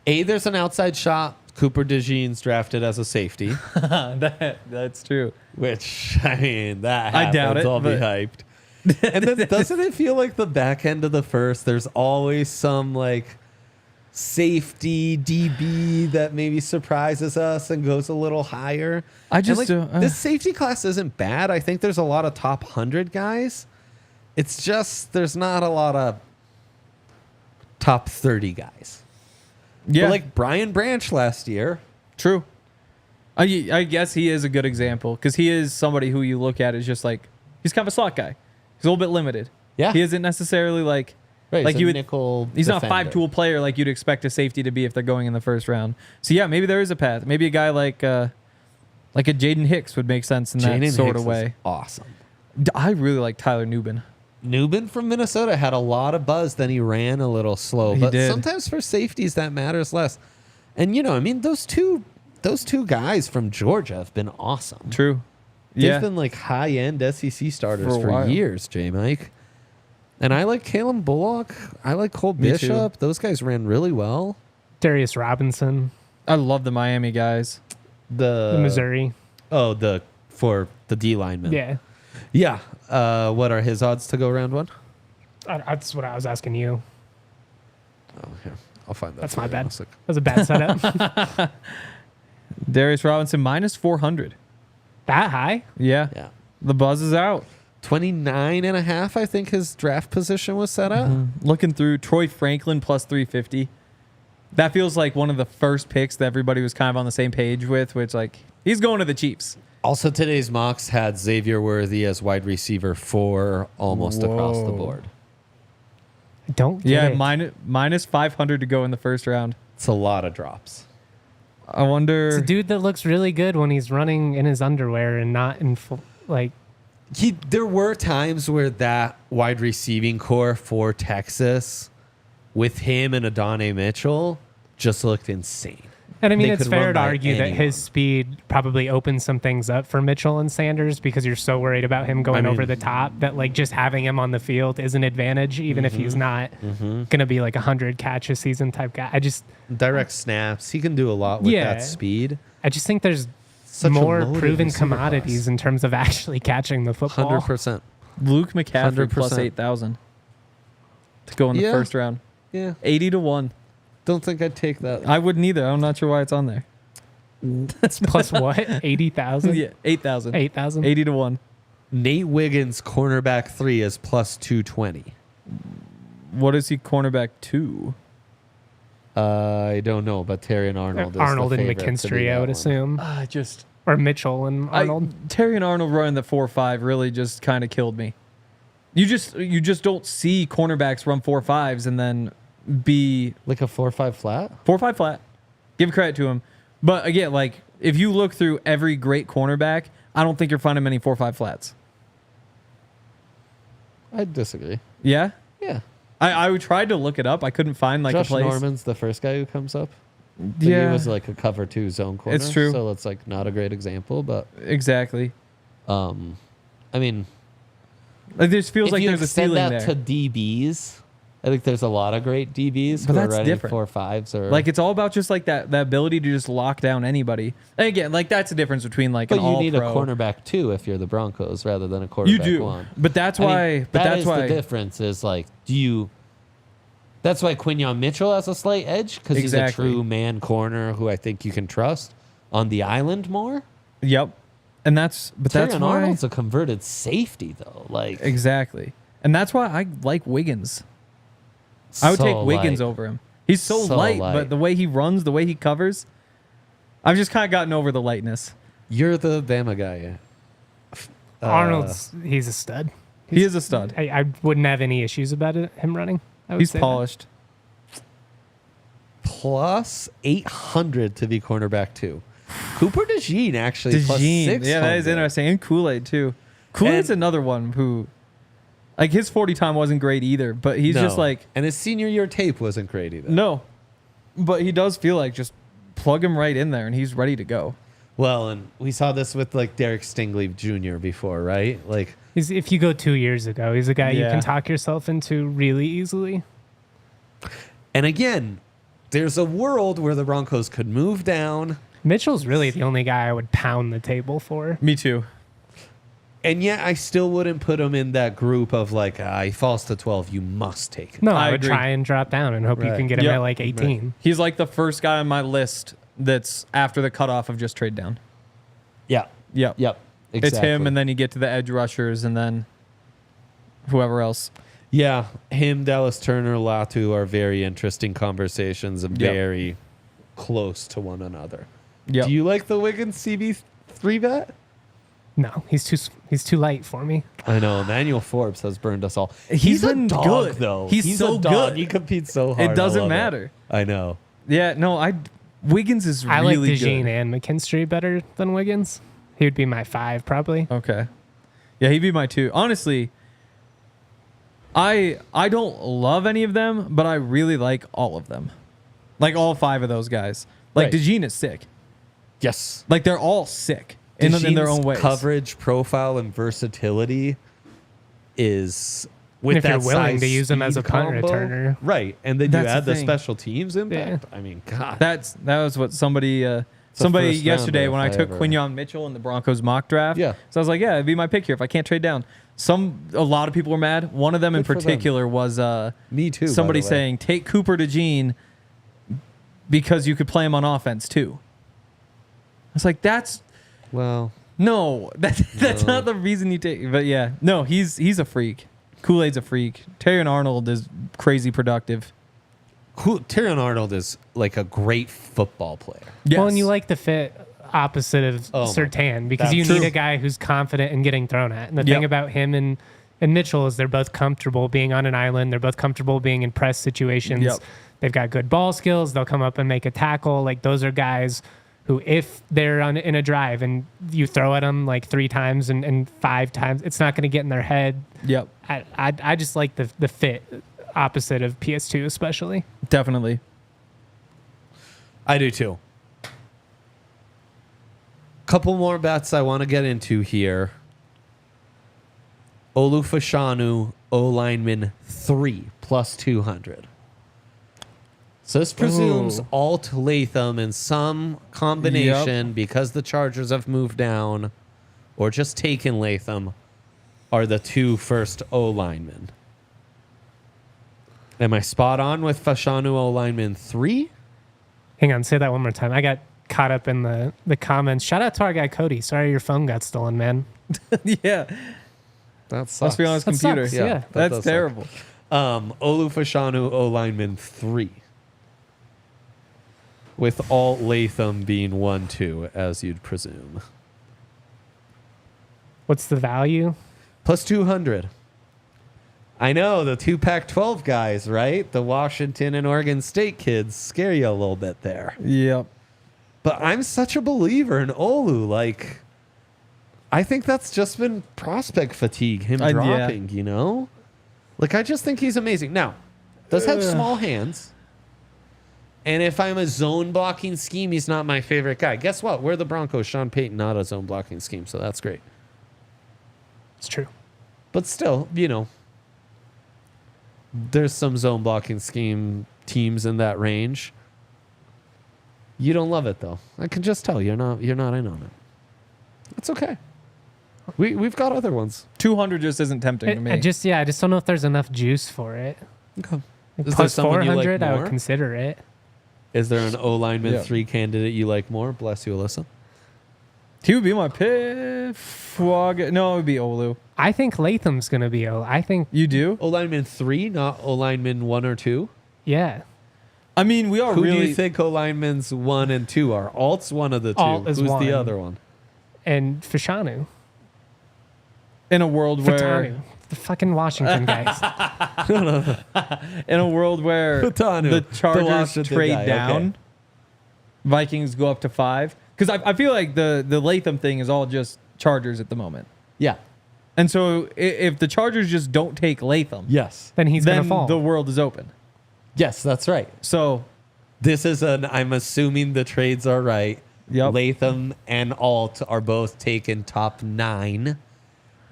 There's an outside shot. Cooper DeJean's drafted as a safety. That's true. Which, I mean, that happens. I doubt it. I'll be hyped. And then doesn't it feel like the back end of the first, there's always some like safety DB that maybe surprises us and goes a little higher. This safety class isn't bad. I think there's a lot of top 100 guys. It's just there's not a lot of top 30 guys. Yeah, but like Brian Branch last year. True. I guess he is a good example because he is somebody who you look at as just like he's kind of a slot guy. He's a little bit limited. Yeah, he isn't necessally like you would nickel. He's not a 5-tool player like you'd expect a safety to be if they're going in the first round. So yeah, maybe there is a path. Maybe a guy like a Jaden Hicks would make sense in that sort of way. Awesome. I really like Tyler Nubin. Nubin from Minnesota had a lot of buzz. Then he ran a little slow. But sometimes for safeties that matters less. And I mean those two guys from Georgia have been awesome. True. They've been like high-end SEC starters for years, J-Mike. And I like Kalen Bullock. I like Cole Bishop. Those guys ran really well. Darius Robinson. I love the Miami guys. The Missouri. Oh, for the D lineman. Yeah. Yeah. What are his odds to go round one? That's what I was asking you. Oh, here. I'll find that. That's my bad. That was a bad setup. Darius Robinson minus 400. That high? Yeah. Yeah. The buzz is out. 29.5, I think his draft position was set at. Looking through Troy Franklin plus 350. That feels like one of the first picks that everybody was kind of on the same page with, which like he's going to the Chiefs. Also, today's mocks had Xavier Worthy as wide receiver 4 almost across the board. Don't get it. Minus 500 to go in the first round. It's a lot of drops. I wonder. It's a dude that looks really good when he's running in his underwear and not in full, like. There were times where that wide receiving core for Texas with him and Adonai Mitchell just looked insane. And I mean, it's fair to argue that his speed probably opens some things up for Mitchell and Sanders because you're so worried about him going over the top that like just having him on the field is an advantage, even if he's not going to be like 100 catch a season type guy. Direct snaps. He can do a lot with that speed. I just think there's more proven commodities in terms of actually catching the football. 100%. Luke McCaffrey 100%. Plus 8,000 to go in the first round. Yeah. 80-1. Don't think I'd take that. I wouldn't either. I'm not sure why it's on there. That's plus what? 80,000? Yeah, 8,000. 8,000? 80-1. Nate Wiggins, cornerback 3, is plus 220. What is he cornerback 2? I don't know, but Terry and Arnold. Arnold and McKinstry, I would assume. Or Mitchell and Arnold. Terry and Arnold running the 4.5 really just kind of killed me. You just don't see cornerbacks run 4.5s and then be like a 4.5 flat. 4.5 flat. Give credit to him, but again, like if you look through every great cornerback, I don't think you're finding many 4.5 flats. I disagree. Yeah. Yeah. I tried to look it up. I couldn't find like Josh a place. Norman's the first guy who comes up. Yeah, he was like a cover 2 zone corner. It's true. So it's like not a great example, but exactly. I mean, like this feels like there's a ceiling that there. To DBs, I think there's a lot of great DBs but who that's are running different. 4.5s or like it's all about just like that ability to just lock down anybody. And again, like that's the difference between like but an you need all-pro. a cornerback 2 if you're the Broncos rather than a quarterback 1. You do, but that's why. The difference is like That's why Quinyon Mitchell has a slight edge because he's a true man corner who I think you can trust on the island more. Yep, and that's why Arnold's a converted safety though. Like exactly, and that's why I like Wiggins. I would take Wiggins over him. He's so light, but the way he runs, the way he covers, I've just kind of gotten over the lightness. You're the Bama guy, yeah. He's a stud. He is a stud. I wouldn't have any issues about him running. He's polished. Plus 800 to be cornerback 2. Cooper DeJean actually plus 600. Yeah, that is interesting. And Kool-Aid too. Kool-Aid's another one who, like his 40 time wasn't great either, but he's just like. And his senior year tape wasn't great either. No, but he does feel like just plug him right in there and he's ready to go. Well, and we saw this with like Derek Stingley Jr. before, right? Like if you go 2 years ago, he's a guy you can talk yourself into really easily. And again, there's a world where the Broncos could move down. Mitchell's really the only guy I would pound the table for. Me too. And yet I still wouldn't put him in that group of like, he falls to 12. You must take him. No, I I would agree. try and drop down and hope you Right. can get him Yep. at like 18. He's like the first guy on my list that's after the cutoff of just trade down. Yeah. Yep. Yep. Exactly. It's him, and then you get to the edge rushers, and then whoever else. Yeah, him, Dallas Turner, Latu are very interesting conversations and Yep. very close to one another. Yep. Do you like the Wiggins CB3 bet? No, he's too light for me. I know. Emmanuel Forbes has burned us all. He's a been dog, good. though. He's so a dog. good. He competes so hard. It doesn't I love matter. I know. Yeah, no, Wiggins is I like really DeJean good. and McKinstry better than Wiggins. He would be my 5 probably. Okay. Yeah, he'd be my 2. Honestly, I don't love any of them, but I really like all of them. Like all 5 of those guys. Like Right. DeJean is sick. Yes. Like they're all sick in their DeJean's own ways. coverage, profile, and versatility is with If you're that willing size to use him as speed a punt combo, returner. right? And then That's you the add the thing. special teams impact. I mean, God, That was what somebody first yesterday rounder when I if I took ever- Quinyon Mitchell in the Broncos mock draft. Yeah. So I was like, yeah, it'd be my pick here if I can't trade down. A lot of people were mad. One of them in Good for them. particular was me too. by somebody the way. saying take Cooper DeJean because you could play him on offense too. I was like, well, that's not the reason you take. But yeah, no, he's a freak. Kool-Aid's a freak. Terrion Arnold is crazy productive. Tyrion Arnold is like a great football player. Yes. Well, and you like the fit opposite of Oh my Surtain because That's you true. need a guy who's confident in getting thrown at. And the Yep. thing about him and Mitchell is they're both comfortable being on an island. They're both comfortable being in press situations. Yep. They've got good ball skills. They'll come up and make a tackle. Like those are guys who, if they're in a drive and you throw at them like 3 times and 5 times, it's not going to get in their head. Yep, I just like the fit opposite of PS2 especially. definitely. I do too. Couple more bets I want to get into here. Olu Fashanu, O lineman 3 plus 200. So this presumes Ooh. Alt Latham in some combination because the Chargers have moved down or just taken Latham are the 2 first O linemen. Am I spot on with Fashanu O lineman 3? Hang on, say that one more time. I got caught up in the comments. Shout out to our guy Cody. Sorry your phone got stolen, man. Yeah, That sucks. must be on his That computer. sucks, yeah. that That's does suck. terrible. Olu Fashanu O lineman 3. With Alt Latham being 1-2, as you'd presume. What's the value? Plus 200. I know, the 2 Pac-12 guys, right? The Washington and Oregon State kids scare you a little bit there. Yep. But I'm such a believer in Olu. Like, I think that's just been prospect fatigue, him Yeah. dropping, you know? Like, I just think he's amazing. Now, does have small hands. And if I'm a zone blocking scheme, he's not my favorite guy. Guess what? We're the Broncos. Sean Payton, not a zone blocking scheme, so that's great. It's true. But still, you know, there's some zone blocking scheme teams in that range. You don't love it though. I can just tell you're not in on it. It's okay. We've got other ones. 200 just isn't tempting to me. I just don't know if there's enough juice for it. Okay. Is there Plus someone you like 400, I more? would consider it. Is there an O lineman Yeah. 3 candidate you like more? Bless you, Alyssa. He would be my pick. No, it would be Olu. I think Latham's going to be I think, You do? O lineman 3, not O lineman 1 or 2. yeah. I mean, we are Who really. do you think O linemen's 1 and 2 are? Alt's one of the 2. Alt is Who's one. the other one? And Fashanu. in a world where Fatanu. The fucking Washington guys. in a world where Fatanu, the the Chargers Washington trade guy, down, okay. Vikings go up to 5. Because I feel like the Latham thing is all just Chargers at the moment. Yeah. And so if the Chargers just don't take Latham, Yes. Then he's going then to fall. the world is open. Yes, that's right. So This is I'm assuming the trades are right. Yep. Latham and Alt are both taken top 9.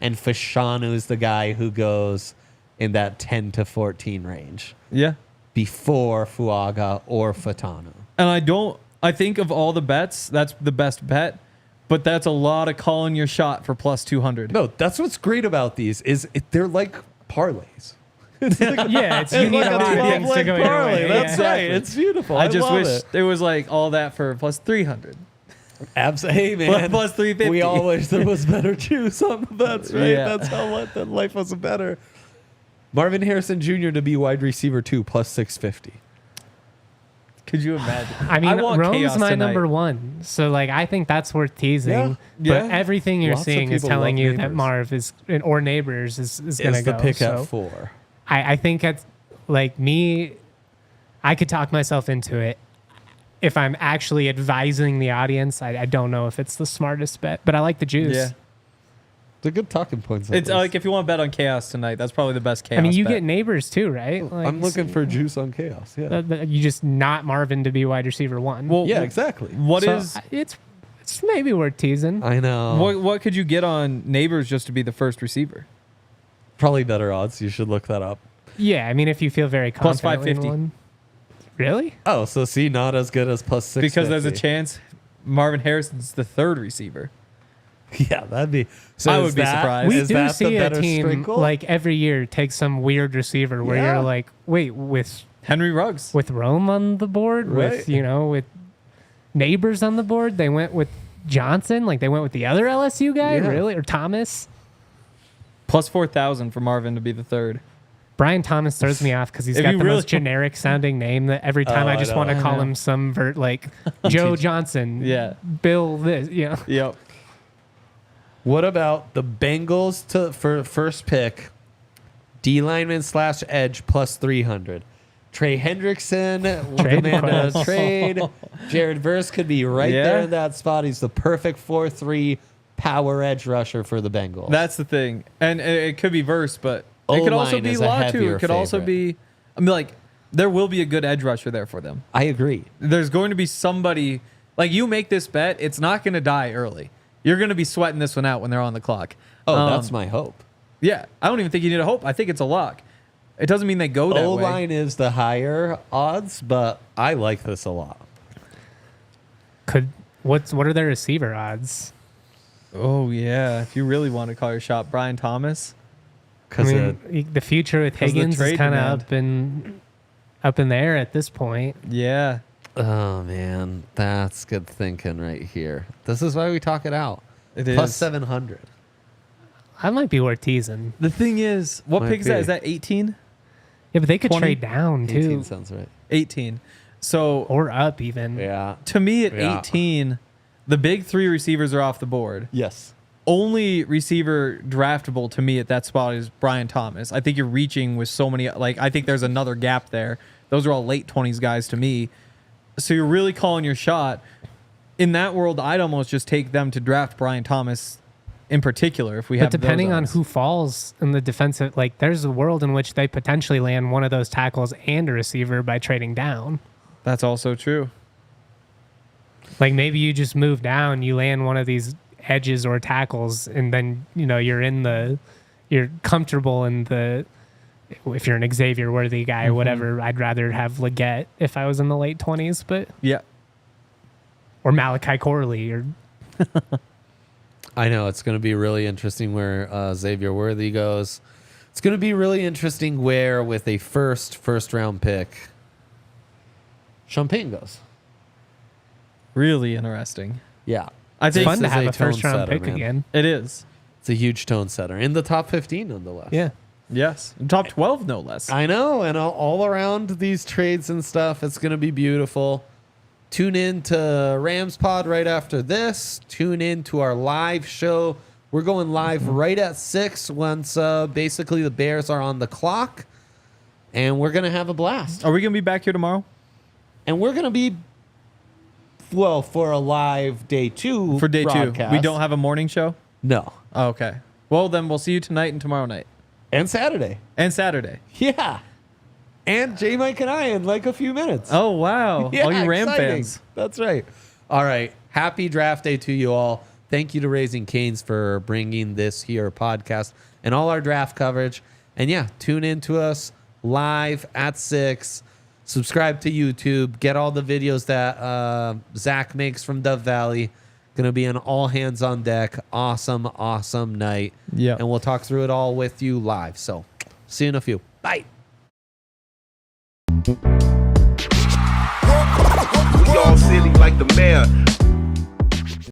And Fashanu is the guy who goes in that 10 to 14 range yeah. before Fuaga or Fatanu. And I think of all the bets, that's the best bet. But that's a lot of calling your shot for plus 200. No, that's what's great about these they're like parlays. Yeah, it's you need a lot of things to go your way. That's Yeah. right. It's beautiful. I just love wish it. there was like all that for plus 300. Hey man, Plus 350. We all wish there was better juice on the bets, right? Yeah. That's how that life was better. Marvin Harrison Jr. to be wide receiver 2 plus 650. Could you imagine? I mean, want Rome's chaos my tonight. number one, so like I think that's worth teasing. Yeah. Yeah. But everything you're Lots of seeing is people telling love you that Neighbors. Marv is or Neighbors is going to Is the go. pick so at 4? I think it's like me. I could talk myself into it. If I'm actually advising the audience, I don't know if it's the smartest bet, but I like the juice. Yeah. They're good talking points. It's like if you want to bet on chaos tonight, that's probably the best chaos. I mean, you bet. get Neighbors too, right? Like, I'm looking for juice on chaos. Yeah. You just not Marvin to be wide receiver 1. Well, Yeah, exactly. What So, is it's maybe worth teasing. I know. what could you get on Neighbors just to be the first receiver? Probably better odds. You should look that up. Yeah, I mean, if you feel very Plus confident. 550. One. Really? Oh, so see, not as good as plus 650. Because there's a chance Marvin Harrison's the third receiver. Yeah, that'd be. So I is would be that- surprised. We is do that the see a better team sprinkle? like every year take some weird receiver where Yeah. you're like, wait, with Henry Ruggs. Rome on the board, Right. with with Neighbors on the board, they went with Johnson, like they went with the other LSU guy, Yeah. really, or Thomas. Plus 4,000 for Marvin to be the third. Brian Thomas throws me off because he's If got you the really- most generic sounding name that every time Oh, I I just know. want to I call know. him some like Joe Johnson, Yeah. Bill this, Yep. What about the Bengals for first pick? D lineman / edge plus 300. Trey Hendrickson, Trade Amanda request. trade. Jared Verse could be right Yeah. there in that spot. He's the perfect 4-3 power edge rusher for the Bengals. That's the thing. And it could be Verse, but it could also O-line be is a Law too. heavier It could also favorite. be, I mean, like, there will be a good edge rusher there for them. I agree. There's going to be somebody, like, you make this bet, it's not going to die early. You're going to be sweating this one out when they're on the clock. Oh, that's my hope. Yeah, I don't even think you need a hope. I think it's a lock. It doesn't mean they go that way. O-line is the higher odds, but I like this a lot. What are their receiver odds? Oh, yeah. If you really want to call your shot, Brian Thomas. I Because mean, the future with 'cause the Higgins is trade kind demand. of up in the air at this point. Yeah. oh, man, that's good thinking right here. This is why we talk it out. It Plus is. 700. That might be worth teasing. The thing is, what Might pick is that? be. Is that 18? Yeah, but they could 20? trade down 18 too, sounds right. 18. So or up even. Yeah. to me at Yeah. 18, the big three receivers are off the board. Yes. Only receiver draftable to me at that spot is Brian Thomas. I think you're reaching with so many, like, I think there's another gap there. Those are all late 20s guys to me. So you're really calling your shot. In that world, I'd almost just take them to draft Brian Thomas in particular if we But have those depending on odds. who falls in the defensive, like there's a world in which they potentially land one of those tackles and a receiver by trading down. That's also true. Like maybe you just move down, you land one of these edges or tackles, and then you're comfortable in the. If you're an Xavier Worthy guy, Mm-hmm. whatever, I'd rather have Leggett if I was in the late 20s, but Yeah. or Malachi Corley or I know it's going to be really interesting where Xavier Worthy goes. It's going to be really interesting where with a first round pick, Sean Payton goes. Really interesting. Yeah. I it's think fun to this is have a a first tone round setter, pick man. again. it is. It's a huge tone setter in the top 15 nonetheless. Yeah. Yes. Top 12, no less. I know. And all around these trades and stuff, it's going to be beautiful. Tune in to Rams Pod right after this. Tune in to our live show. We're going live right at 6 once basically the Bears are on the clock. And we're going to have a blast. Are we going to be back here tomorrow? And we're going to be, well, for a live day 2 For day broadcast. 2. We don't have a morning show? No. Oh, okay. Well, then we'll see you tonight and tomorrow night. And Saturday. And Saturday. Yeah. And J. Mike and I in like a few minutes. Oh, wow. Yeah, all you Ram exciting. fans. That's right. All right. Happy draft day to you all. Thank you to Raising Cane's for bringing this here podcast and all our draft coverage. And yeah, tune in to us live at 6. Subscribe to YouTube. Get all the videos that Zach makes from Dove Valley going to be an all hands on deck, awesome night. Yeah. And we'll talk through it all with you live. So see you in a few. Bye. We all silly like the mayor.